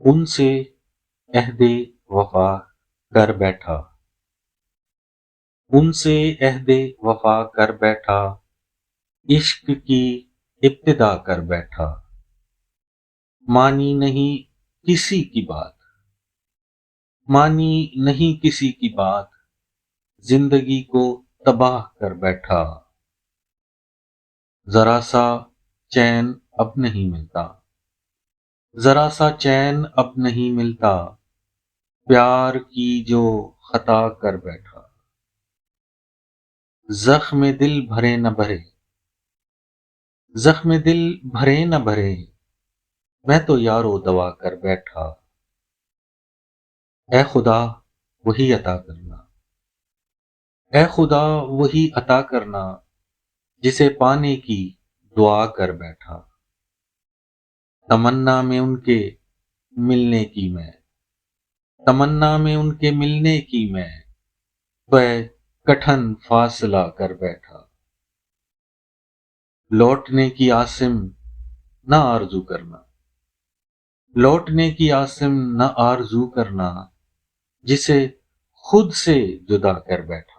ان سے عہد وفا کر بیٹھا، ان سے عہد وفا کر بیٹھا، عشق کی ابتدا کر بیٹھا، مانی نہیں کسی کی بات، مانی نہیں کسی کی بات، زندگی کو تباہ کر بیٹھا، ذرا سا چین اب نہیں ملتا، ذرا سا چین اب نہیں ملتا، پیار کی جو خطا کر بیٹھا، زخم دل بھرے نہ بھرے، زخم دل بھرے نہ بھرے، میں تو یارو دوا کر بیٹھا، اے خدا وہی عطا کرنا، اے خدا وہی عطا کرنا، جسے پانے کی دعا کر بیٹھا، تمنا میں ان کے ملنے کی میں، تمنا میں ان کے ملنے کی میں، طے کٹھن فاصلہ کر بیٹھا، لوٹنے کی عاصم نہ آرزو کرنا، لوٹنے کی عاصم نہ آرزو کرنا، جسے خود سے جدا کر بیٹھا۔